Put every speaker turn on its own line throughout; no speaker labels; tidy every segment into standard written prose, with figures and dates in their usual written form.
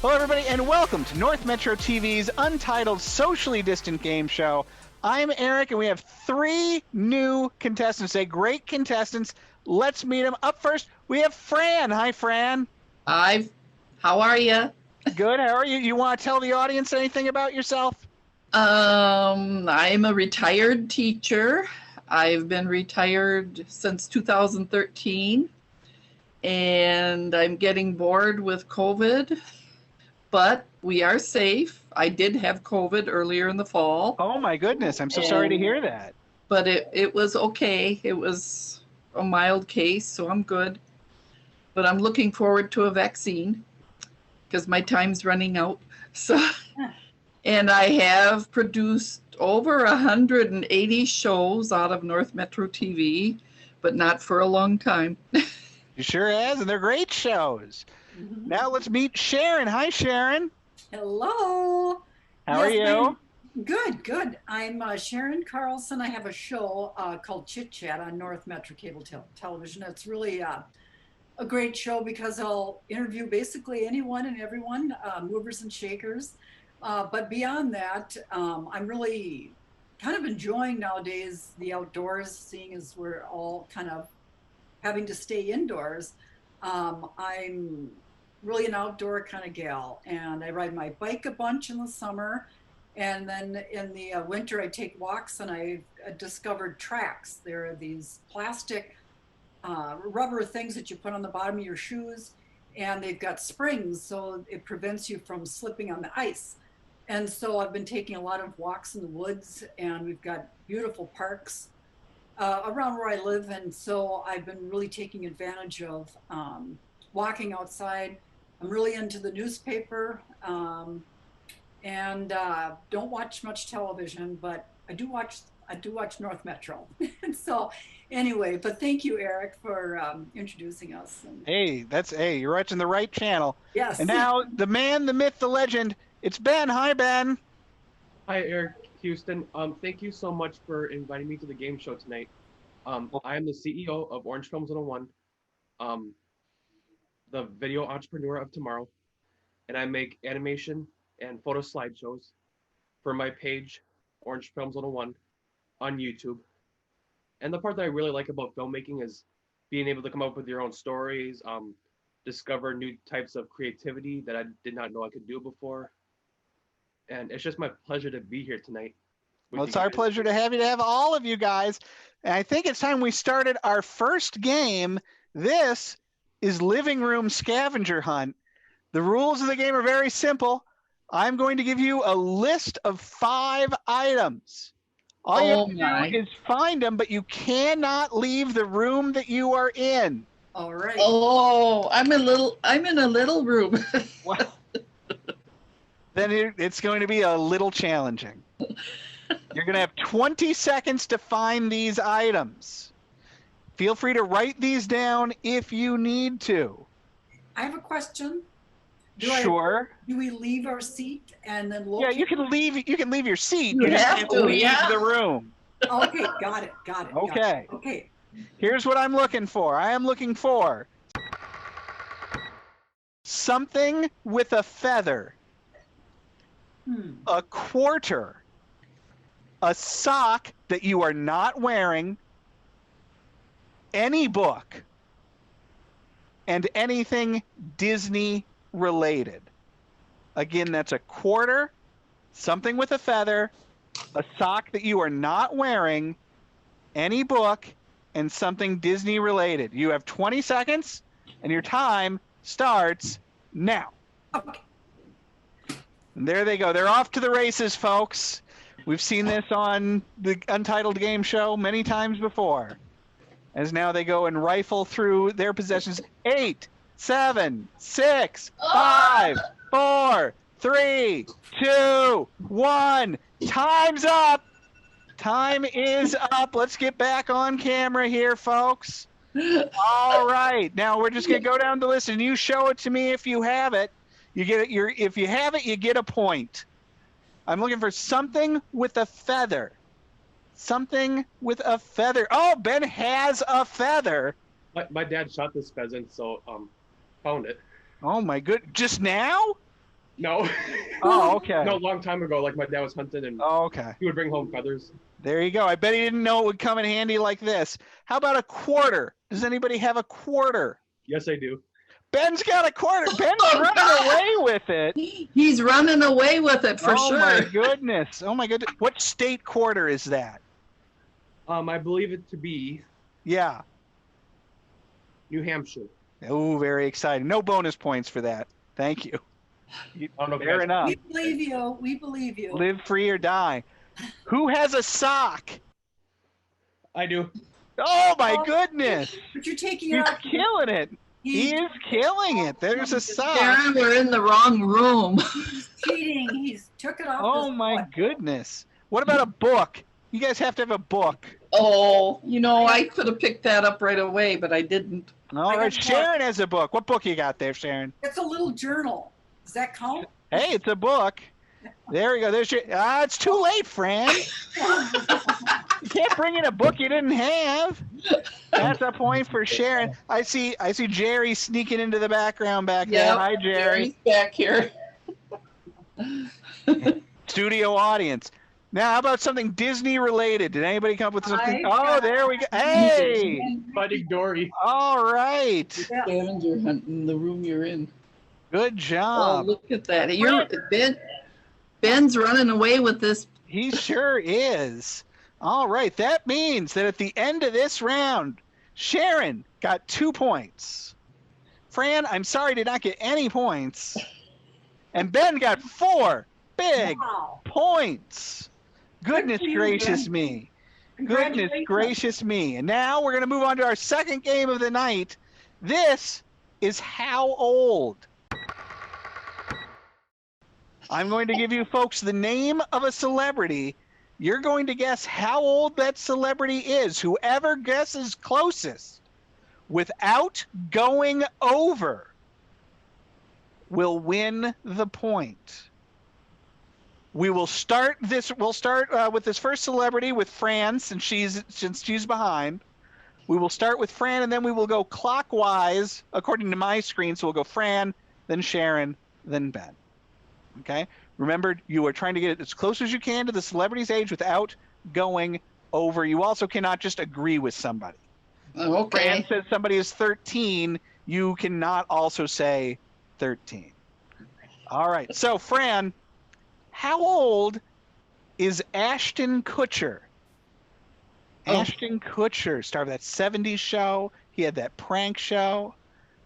Hello, everybody, and welcome to North Metro TV's Untitled Socially Distant Game Show. I'm Eric, and we have 3 new contestants, great contestants. Let's meet them. Up first, we have Fran. Hi, Fran.
Hi. How are you?
Good. How are you? You want to tell the audience anything about yourself?
I'm a retired teacher. I've been retired since 2013, and I'm getting bored with COVID. But we are safe. I did have COVID earlier in the fall.
Oh, my goodness. I'm so sorry to hear that.
But it was okay. It was a mild case, so I'm good. But I'm looking forward to a vaccine because my time's running out. So, and I have produced over 180 shows out of North Metro TV, but not for a long time.
You sure has, and they're great shows. Now let's meet Sharon. Hi, Sharon.
Hello.
How are you?
Good. I'm Sharon Carlson. I have a show called Chit Chat on North Metro Cable Television. It's really a great show because I'll interview basically anyone and everyone, movers and shakers. But beyond that, I'm really kind of enjoying nowadays the outdoors, seeing as we're all kind of having to stay indoors. I'm really an outdoor kind of gal, and I ride my bike a bunch in the summer, and then in the winter I take walks, and I've discovered tracks. There are these plastic rubber things that you put on the bottom of your shoes, and they've got springs, so it prevents you from slipping on the ice. And so I've been taking a lot of walks in the woods, and we've got beautiful parks around where I live, and so I've been really taking advantage of walking outside. I'm really into the newspaper, and don't watch much television, but I do watch North Metro. So anyway, but thank you, Eric, for introducing us.
Hey, you're watching the right channel.
Yes.
And now the man, the myth, the legend, it's Ben. Hi, Ben.
Hi, Eric Houston. Thank you so much for inviting me to the game show tonight. I am the CEO of Orange Films 101, the video entrepreneur of tomorrow, and I make animation and photo slideshows for my page, Orange Films 101, on YouTube. And the part that I really like about filmmaking is being able to come up with your own stories, discover new types of creativity that I did not know I could do before. And it's just my pleasure to be here tonight.
Well, it's our pleasure to have all of you guys. And I think it's time we started our first game. This is Living Room Scavenger Hunt. The rules of the game are very simple. I'm going to give you a list of 5 items. All you have to do is find them, but you cannot leave the room that you are in.
All right.
Oh, I'm in a little room.
Well, then it's going to be a little challenging. You're going to have 20 seconds to find these items. Feel free to write these down if you need to.
I have a question.
Sure.
Do we leave our seat and then look?
Yeah, you can leave your seat.
You
just
have
can't
to,
leave
yeah.
the room.
Okay, got it.
Okay.
Okay.
Here's what I'm looking for. I am looking for something with a feather, a quarter, a sock that you are not wearing, any book, and anything Disney related. Again, that's a quarter, something with a feather, a sock that you are not wearing, any book, and something Disney related. You have 20 seconds, and your time starts now.
Okay.
And there they go. They're off to the races, folks. We've seen this on the Untitled Game Show many times before. As now they go and rifle through their possessions. 8, 7, 6, 5, 4, 3, 2, 1. Time's up. Time is up. Let's get back on camera here, folks. All right. Now we're just going to go down the list, and you show it to me if you have it. You get it. If you have it, you get a point. I'm looking for something with a feather. Something with a feather. Oh, Ben has a feather.
My dad shot this pheasant, so found it.
Oh my good! Just now?
No.
Oh, okay.
No, a long time ago, like my dad was hunting and
Oh, okay.
he would bring home feathers.
There you go. I bet he didn't know it would come in handy like this. How about a quarter? Does anybody have a quarter?
Yes, I do.
Ben's got a quarter. Ben's
Oh,
running
God.
away with it.
He's running away with it for
oh
sure.
my goodness. Oh my goodness. What state quarter is that?
I believe it to be
Yeah.
New Hampshire.
Oh, very exciting. No bonus points for that. Thank you.
I don't know if
Fair
you guys-
enough.
We believe you. We believe you.
Live free or die. Who has a sock?
I do.
Oh my
Oh.
goodness.
But you're taking
He's
it out.
killing it. He is killing it. There's a sock.
Sharon, we're in the wrong room.
He's cheating. He's took it off.
Oh
his
my
foot.
goodness. What about a book? You guys have to have a book.
Oh, I could have picked that up right away, but I didn't.
All
I
right,
got a
Sharon has a book. What book you got there, Sharon?
It's a little journal. Does that count?
Hey, it's a book. There we go. There's your. It's too late, Fran. You can't bring in a book you didn't have. That's a point for Sharon. I see Jerry sneaking into the background back there.
Yep,
Hi, Jerry.
Jerry's back here.
Studio audience. Now, how about something Disney related? Did anybody come up with something?
I
Oh,
got-
there we go. Hey.
Finding Dory.
All right.
Scavenger hunt in the room you're in.
Good
Oh,
job.
look at that. Ben's running away with this.
He sure is. All right. That means that at the end of this round, Sharon got 2 points. Fran, I'm sorry, did not get any points. And Ben got 4 big
Wow.
points. Goodness
Good for you,
gracious
Ben.
me. Goodness
Congratulations.
gracious me. And now we're going to move on to our second game of the night. This is How Old? I'm going to give you folks the name of a celebrity. You're going to guess how old that celebrity is. Whoever guesses closest without going over will win the point. We'll start with this first celebrity with Fran, since she's behind. We will start with Fran, and then we will go clockwise according to my screen. So we'll go Fran, then Sharon, then Ben. Okay? Remember, you are trying to get it as close as you can to the celebrity's age without going over. You also cannot just agree with somebody.
Okay.
Fran says somebody is 13. You cannot also say 13. All right. So, Fran, how old is Ashton Kutcher?
Oh.
Ashton Kutcher, star of that 70s show. He had that prank show.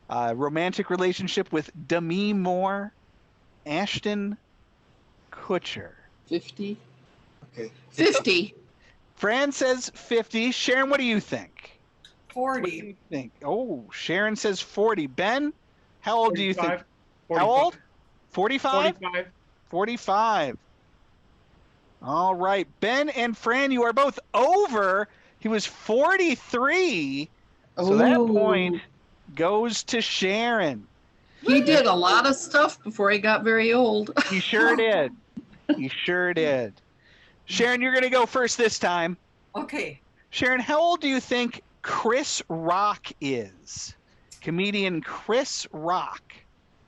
Romantic relationship with Demi Moore. Ashton Kutcher.
50.
Okay.
50.
Fran says 50. Sharon, what do you think? What do
40.
you think? Oh, Sharon says 40. Ben, how old do you think?
45.
How old? 45?
45.
45. All right. Ben and Fran, you are both over. He was 43. So that
Ooh.
point goes to Sharon.
He did a lot of stuff before he got very old.
He sure did. He sure did. Sharon, you're going to go first this time.
Okay.
Sharon, how old do you think Chris Rock is? Comedian Chris Rock.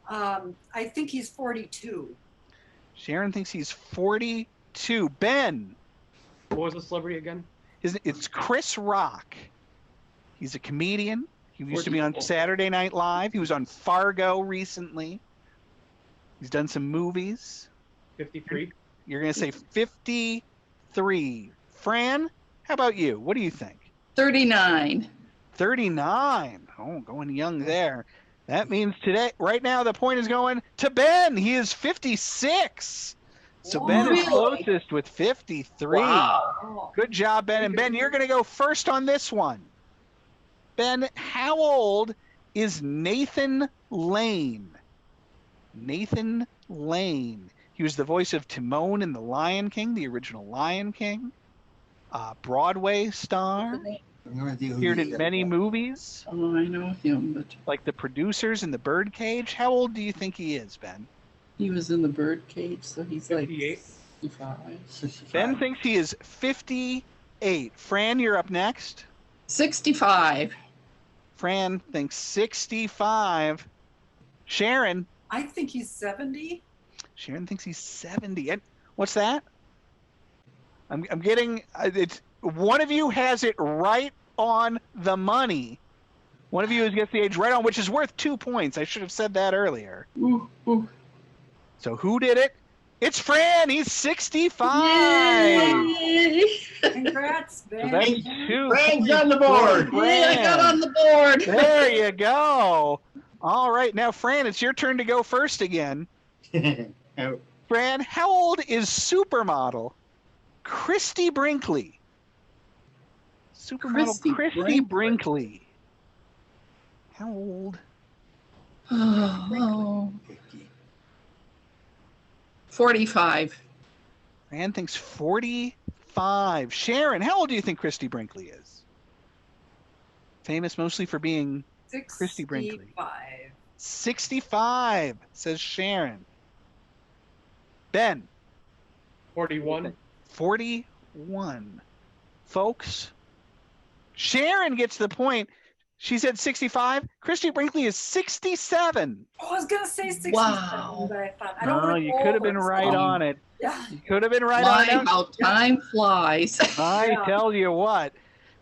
I think he's 42.
Sharon thinks he's 42. Ben,
What was the celebrity again?
it's Chris Rock. He's a comedian. He used to be on
44.
Saturday Night Live. He was on Fargo recently. He's done some movies.
53.
You're going to say 53. Fran, how about you? What do you think?
39.
39. Oh, going young there. That means right now, the point is going to Ben. He is 56. So Ben is
Really?
closest with 53.
Wow.
Oh,
Good job, Ben. And Ben, you're going to go first on this one. Ben, how old is Nathan Lane? Nathan Lane. He was the voice of Timon in The Lion King, the original Lion King. Broadway star.
No idea who
Appeared
he
in
is.
many movies,
Oh, I know him, but
like The Producers and The Birdcage. How old do you think he is, Ben?
he was in the birdcage, so he's
58.
like 65.
65.
Ben thinks he is 58. Fran, you're up next.
65.
Fran thinks 65. Sharon,
I think he's 70.
Sharon thinks he's 70. And what's that? I'm getting it's one of you has it right on the money. One of you gets the age right on, which is worth 2 points. I should have said that earlier.
Ooh, ooh.
So who did it? It's Fran. He's 65.
Yay!
Congrats,
So
Ben.
that's 2
Frank's
points
on the
for
board.
Yay, I got
Fran.
on the board.
There you go. All right, now Fran, it's your turn to go first again.
Oh,
Fran, how old is supermodel Christy Brinkley? Supermodel Christy Brinkley. How old?
Oh,
50.
45.
Fran thinks 45. Sharon, how old do you think Christy Brinkley is? Famous mostly for being Christy Brinkley.
65.
65, says Sharon. Ben,
41.
41. Folks, Sharon gets the point. She said 65. Christy Brinkley is 67.
Oh, I was gonna say 67,
Wow.
but I thought I don't
No,
wanna
you
go
could have
over
been
it, so-
right on it.
Yeah.
You could have been right
My,
on it.
how time flies.
I
Yeah.
tell you what.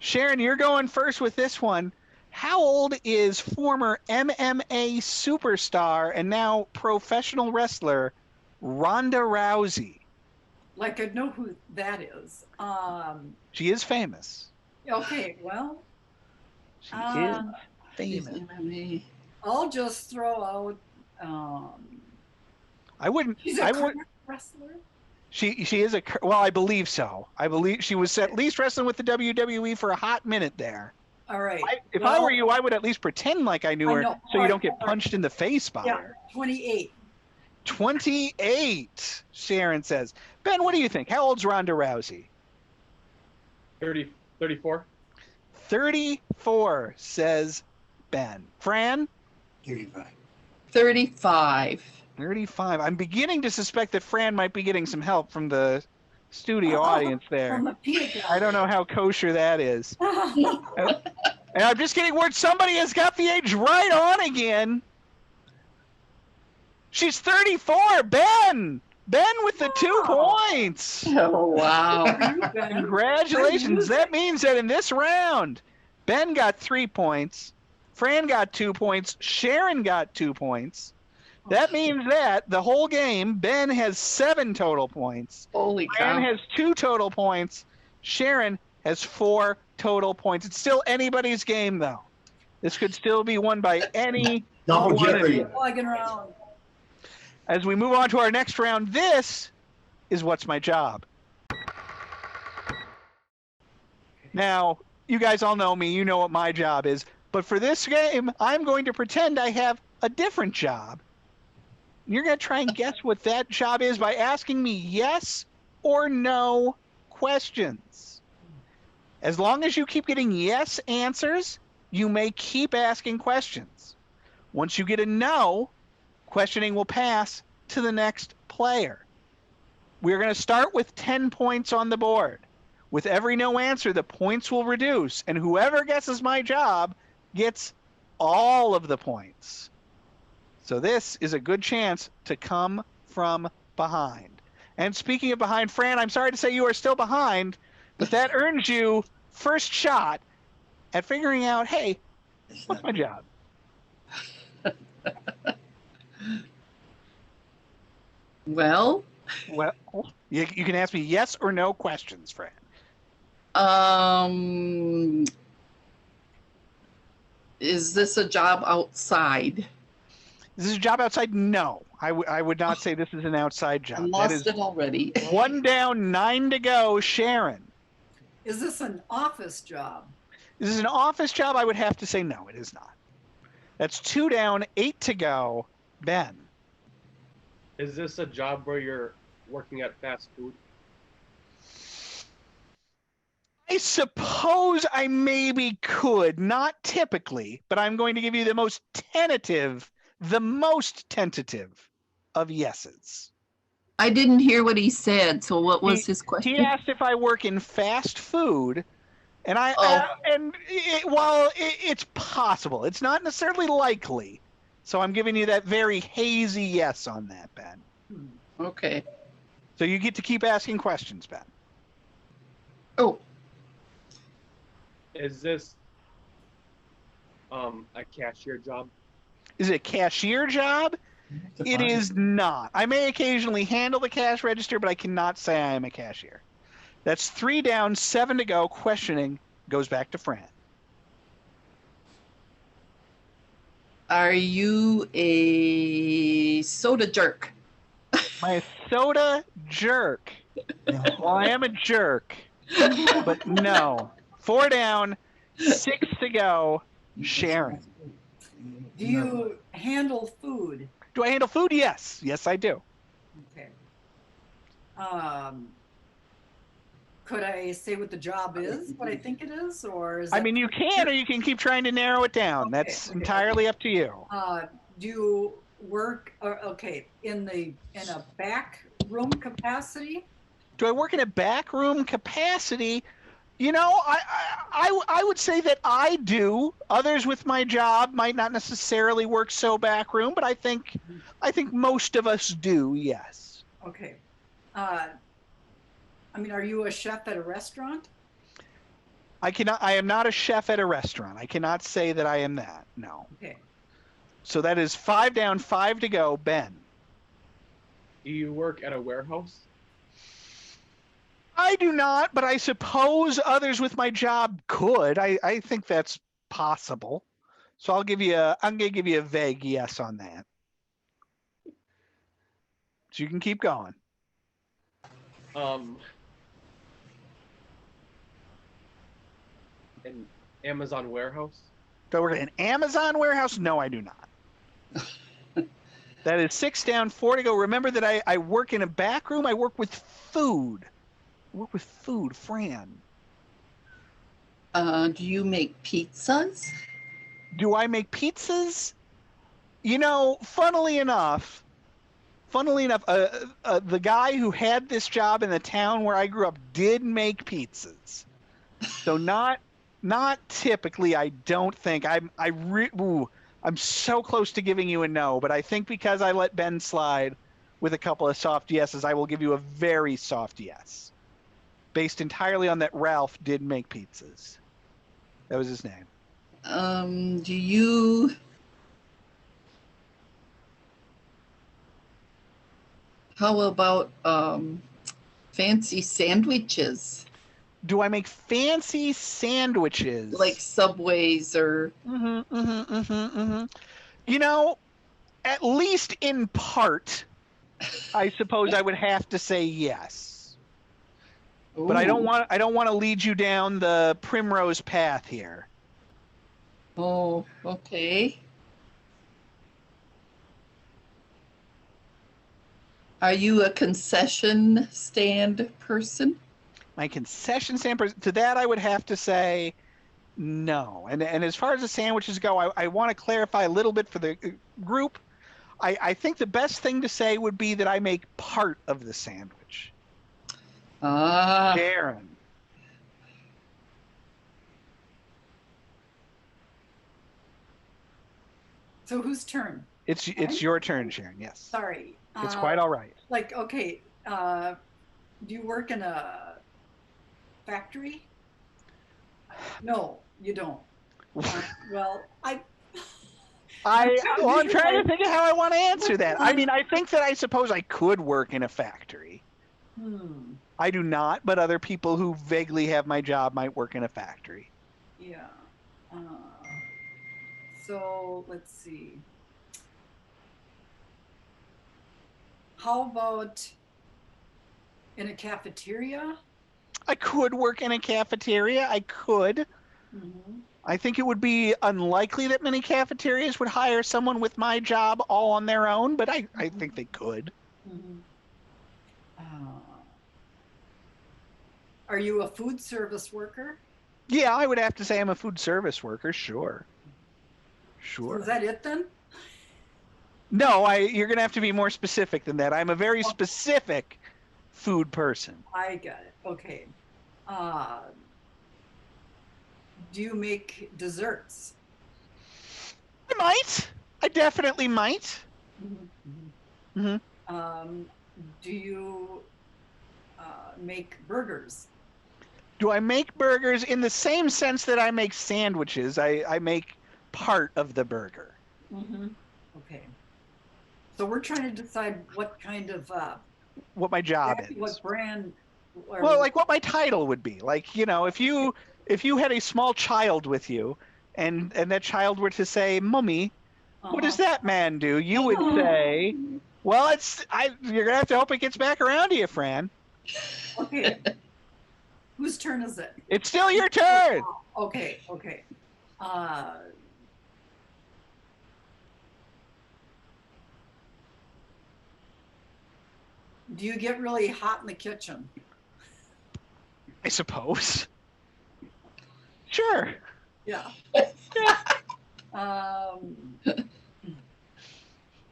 Sharon, you're going first with this one. How old is former MMA superstar and now professional wrestler Ronda Rousey?
Like I know who that is.
She is famous.
Okay, well,
She
Um,
is famous.
I'll just throw out.
I wouldn't.
She's
I
a
would.
current wrestler.
She is a. Well, I believe so. I believe she was at least wrestling with the WWE for a hot minute there.
All right.
If I were you, I would at least pretend like I knew
I
her,
know.
so you don't get
Alright.
punched in the face by
Yeah,
her.
28.
28, Sharon says. Ben, what do you think? How old's Ronda Rousey?
34.
34, says Ben. Fran?
35.
35.
35. I'm beginning to suspect that Fran might be getting some help from the studio audience there.
From the peanut
I don't know how kosher that is.
gallery.
And I'm just getting word somebody has got the age right on again. She's 34. Ben! Ben with the 2 points.
Oh, wow.
Congratulations. That means that in this round, Ben got 3 points, Fran got 2 points, Sharon got 2 points. That means that the whole game, Ben has 7 total points.
Holy
Fran
cow.
has 2 total points. Sharon has 4 total points. It's still anybody's game, though. This could still be won by any
Double
one of
jeopardy.
you.
Plugging around.
As we move on to our next round, this is What's My Job? Now, you guys all know me. You know what my job is. But for this game, I'm going to pretend I have a different job. You're going to try and guess what that job is by asking me yes or no questions. As long as you keep getting yes answers, you may keep asking questions. Once you get a no, questioning will pass to the next player. We're going to start with 10 points on the board. With every no answer, the points will reduce, and whoever guesses my job gets all of the points. So this is a good chance to come from behind. And speaking of behind, Fran, I'm sorry to say you are still behind, but that earns you first shot at figuring out, hey,
It's
what's
not-
my job?
Well,
Well, you can ask me yes or no questions, Fran.
is this a job outside?
Is this a job outside? No. I would not say this is an outside
I
job. That
lost
is
it already.
1 down, 9 to go. Sharon.
Is this an office job?
Is this an office job? I would have to say no, it is not. That's 2 down, 8 to go. Ben.
Is this a job where you're working at fast food?
I suppose I maybe could, not typically, but I'm going to give you the most tentative of yeses.
I didn't hear what he said, so what was his question?
He asked if I work in fast food, and it's possible, it's not necessarily likely. So I'm giving you that very hazy yes on that, Ben.
Okay.
So you get to keep asking questions, Ben.
Oh,
Is this a cashier job?
Is it a cashier job? It is not. I may occasionally handle the cash register, but I cannot say I am a cashier. That's 3 down, 7 to go. Questioning goes back to Fran.
are you a soda jerk?
My soda jerk. Well, I am a jerk, but no. 4 down, 6 to go. Sharon.
Do you handle food?
Do I handle food? Yes. Yes, I do.
Okay. Could I say what the job is, what I think it is, or is
I
that?
mean, you can, or you can keep trying to narrow it down.
Okay,
That's
okay,
entirely up to you.
Do you work, in a back room capacity?
Do I work in a back room capacity? You know, I would say that I do. Others with my job might not necessarily work so back room, but I think most of us do. Yes.
Okay. I mean, are you a chef at a restaurant?
I am not a chef at a restaurant. I cannot say that I am that. No.
Okay.
So that is 5 down, 5 to go. Ben.
Do you work at a warehouse?
I do not, but I suppose others with my job could. I think that's possible. So I'm gonna give you a vague yes on that. So you can keep going.
An Amazon warehouse?
Do I work at an Amazon warehouse? No, I do not. That is 6 down, 4 to go. Remember that I work in a back room. I work with food. Fran.
Do you make pizzas?
Do I make pizzas? You know, funnily enough, the guy who had this job in the town where I grew up did make pizzas. So not typically. I don't think I'm so close to giving you a no, but I think because I let Ben slide with a couple of soft yeses, I will give you a very soft yes, based entirely on that Ralph did make pizzas. That was his name.
Do you how about fancy sandwiches?
Do I make fancy sandwiches?
Like Subways or
You know, at least in part, I suppose I would have to say yes. But I don't want to lead you down the primrose path here.
Oh, okay. Are you a concession stand person?
My concession stand, to that I would have to say no. And as far as the sandwiches go, I want to clarify a little bit for the group. I think the best thing to say would be that I make part of the sandwich. Sharon.
So whose turn?
It's your turn, Sharon. Yes.
Sorry.
It's quite all right.
Like, okay, do you work in a factory? No, you don't. Well, I'm
trying to think of how I want to answer that. I mean, I think that I suppose I could work in a factory. I do not, but other people who vaguely have my job might work in a factory.
Yeah. So let's see. How about in a cafeteria?
I could work in a cafeteria. I could. I think it would be unlikely that many cafeterias would hire someone with my job all on their own, but I think they could.
Are you a food service worker?
Yeah, I would have to say I'm a food service worker. Sure.
So is that it then?
No, you're going to have to be more specific than that. I'm a very specific food person.
I got it. Okay. Do you make desserts?
I might. I definitely might.
do you make burgers?
Do I make burgers in the same sense that I make sandwiches? I make part of the burger.
Mm-hmm. Okay. So we're trying to decide what kind of
What my job
exactly
is.
what brand. Or,
Well, like what my title would be. Like, you know, if you had a small child with you and that child were to say, "Mummy, what does that man do?" You would say, "Well, you're going to have to hope it gets back around to you, Fran."
Okay. Whose turn is it?
It's still your turn.
Okay. Okay. Do you get really hot in the kitchen?
I suppose. Sure.
Yeah.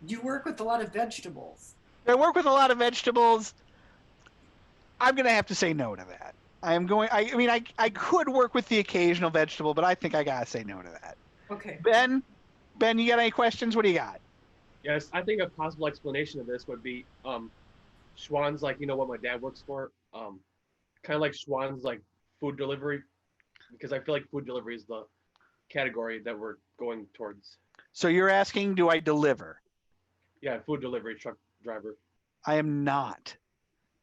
Do you work with a lot of vegetables?
I work with a lot of vegetables. I'm going to have to say no to that. I mean, I could work with the occasional vegetable, but I think I got to say no to that.
Okay.
Ben, you got any questions? What do you got?
Yes, I think a possible explanation of this would be Schwann's, like, you know what my dad works for? Kind of like Schwann's, like, food delivery, because I feel like food delivery is the category that we're going towards.
So you're asking, do I deliver?
Yeah, food delivery truck driver.
I am not.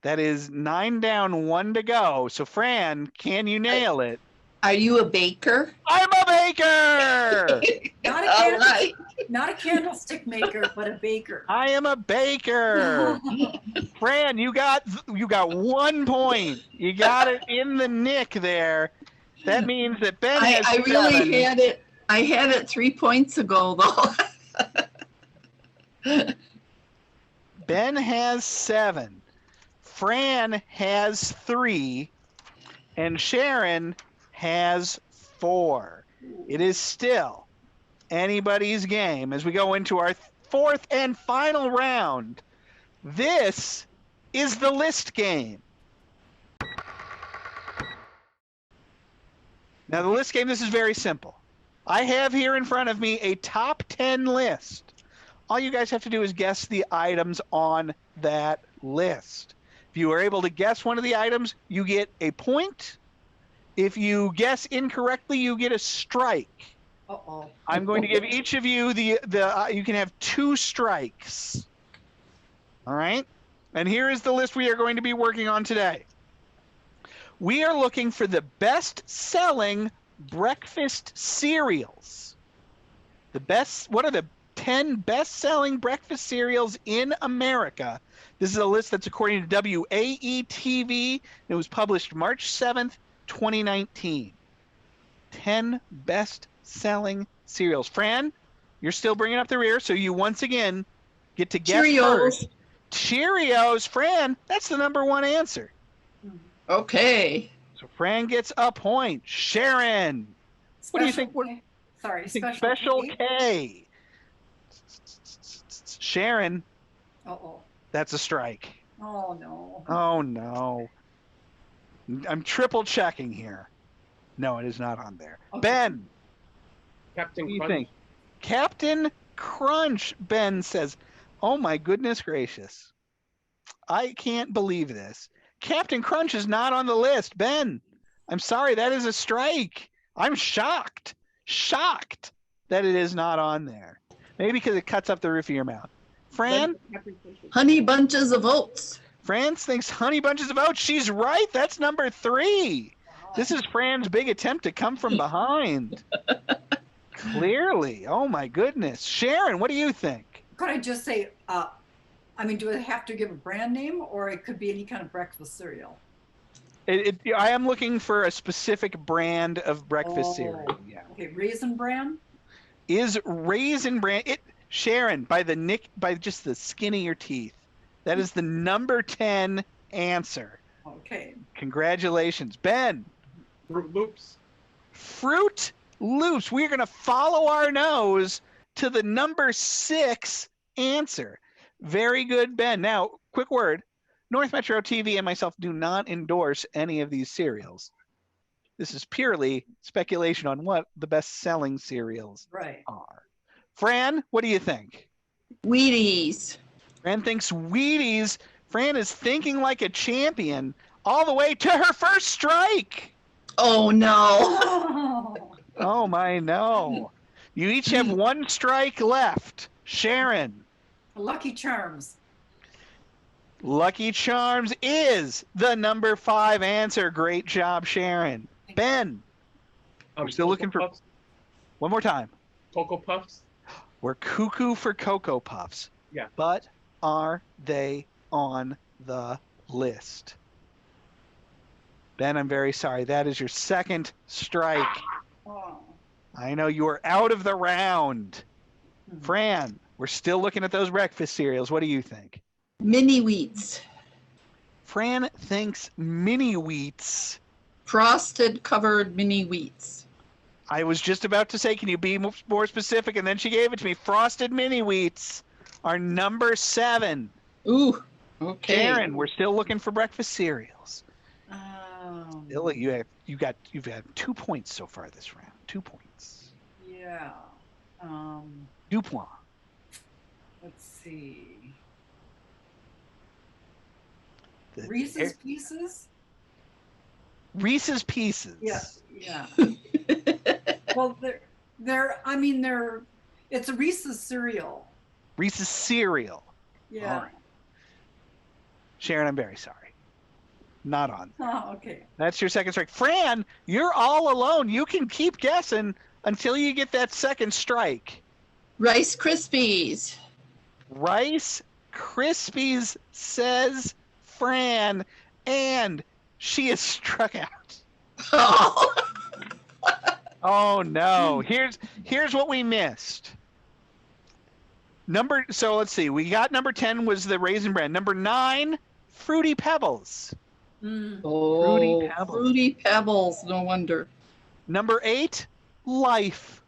That is 9 down, 1 to go. So Fran, can you nail it?
Are you a baker?
I'm a baker.
Not a candlestick maker, but a baker.
I am a baker. Fran, you got 1 point. You got it in the nick there. That means that Ben has
I really
7.
had it. I had it 3 points ago, though.
Ben has 7. Fran has 3. And Sharon has 4. It is still anybody's game as we go into our 4th and final round. This is the list game. Now, the list game, this is very simple. I have here in front of me a top 10 list. All you guys have to do is guess the items on that list. If you are able to guess one of the items, you get a point. If you guess incorrectly, you get a strike.
Uh-oh.
I'm going to give each of you you can have 2 strikes. All right? And here is the list we are going to be working on today. We are looking for the best-selling breakfast cereals. What are the 10 best-selling breakfast cereals in America? This is a list that's according to WAETV. It was published March 7th, 2019. 10 best-selling cereals. Fran, you're still bringing up the rear, so you once again get to guess first. Cheerios. Fran, that's the number 1 answer.
Okay.
So Fran gets a point. Sharon, what do you think?
Sorry,
Special K. Sharon.
Uh-oh.
That's a strike.
Oh, no.
Oh, no. I'm triple checking here. No, it is not on there. Okay. Ben.
Captain
What do you
Crunch.
think? Captain Crunch, Ben says. Oh, my goodness gracious. I can't believe this. Captain Crunch is not on the list. Ben, I'm sorry. That is a strike. I'm shocked. Shocked that it is not on there. Maybe because it cuts up the roof of your mouth. Fran?
Honey Bunches of Oats.
Fran thinks Honey Bunches of Oats. She's right. That's number 3. This is Fran's big attempt to come from behind. Clearly. Oh, my goodness. Sharon, what do you think?
Could I just say, do I have to give a brand name, or it could be any kind of breakfast cereal?
I am looking for a specific brand of breakfast cereal. Yeah.
Okay, Raisin Bran?
Is Raisin Bran Sharon, by just the skin of your teeth. That is the number 10 answer.
Okay.
Congratulations. Ben.
Fruit Loops.
Fruit Loops. We're going to follow our nose to the number 6 answer. Very good, Ben. Now, quick word. North Metro TV and myself do not endorse any of these cereals. This is purely speculation on what the best-selling cereals are. Fran, what do you think?
Wheaties.
Fran thinks Wheaties. Fran is thinking like a champion all the way to her first strike.
Oh no.
Oh.
Oh my no. You each have one strike left. Sharon.
Lucky Charms.
Lucky Charms is the number 5 answer. Great job, Sharon. Ben. We're still looking for
Puffs,
one more time.
Cocoa Puffs.
We're cuckoo for Cocoa Puffs.
Yeah.
But are they on the list? Ben, I'm very sorry. That is your second strike.
Oh.
I know you are out of the round. Fran, we're still looking at those breakfast cereals. What do you think?
Mini wheats.
Fran thinks mini wheats.
Frosted covered mini wheats.
I was just about to say, can you be more specific? And then she gave it to me. Frosted mini wheats are number 7.
Ooh. Okay.
Karen, we're still looking for breakfast cereals. Still, you've had 2 points so far this round. 2 points.
Yeah.
Dupont.
Let's see.
The
Reese's Pieces?
Reese's Pieces.
Yeah. Yeah. Well, it's a Reese's cereal.
Reese's cereal.
Yeah.
All right. Sharon, I'm very sorry. Not on.
Oh, okay.
That's your second strike. Fran, you're all alone. You can keep guessing until you get that second strike.
Rice Krispies.
Rice Krispies, says Fran, and she is struck out.
Oh.
Oh no. Here's what we missed. So let's see. We got number 10 was the Raisin Bran. Number 9, Fruity Pebbles.
Oh,
Fruity Pebbles.
Fruity Pebbles. No wonder.
Number 8, Life.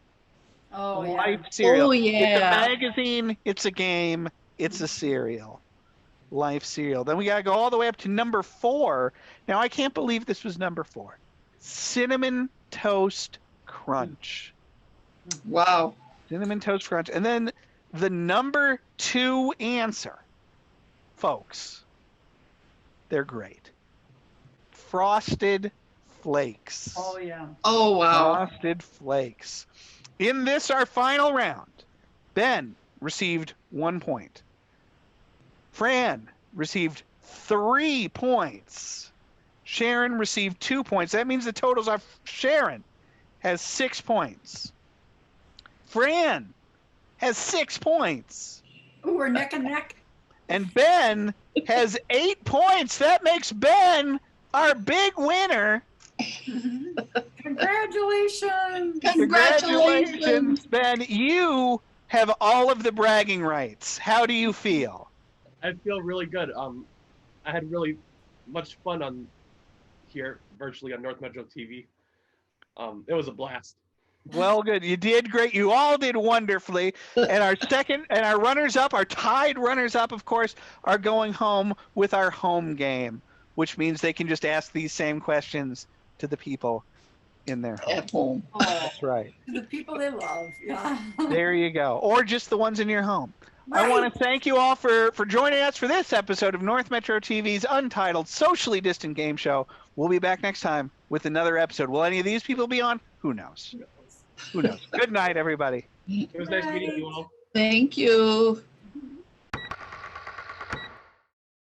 Oh, yeah.
Life cereal.
Oh,
It's a
yeah.
magazine, it's a game, it's a cereal. Life cereal. Then we gotta go all the way up to number 4. Now I can't believe this was number 4. Cinnamon Toast Crunch.
Wow.
Cinnamon Toast Crunch. And then the number 2 answer, folks, they're great. Frosted Flakes.
Oh, yeah.
Oh, wow.
Frosted Flakes. In this, our final round, Ben received 1 point. Fran received 3 points. Sharon received 2 points. That means the totals are Sharon has 6 points. Fran has 6 points.
Ooh, we're neck and neck.
And Ben has 8 points. That makes Ben our big winner.
Congratulations.
Congratulations.
Ben. You have all of the bragging rights. How do you feel?
I feel really good. I had really much fun on here virtually on North Metro TV. It was a blast.
Well, good. You did great. You all did wonderfully. And our runners-up, our tied runners-up, of course, are going home with our home game, which means they can just ask these same questions to the people in their home.
At home.
Oh,
That's right.
the people they love. Yeah.
There you go. Or just the ones in your home. I
Right.
want to thank you all for joining us for this episode of North Metro TV's Untitled Socially Distant Game Show. We'll be back next time with another episode. Will any of these people be on? Who knows? Who knows? Good night, everybody.
It was nice meeting you all.
Thank you.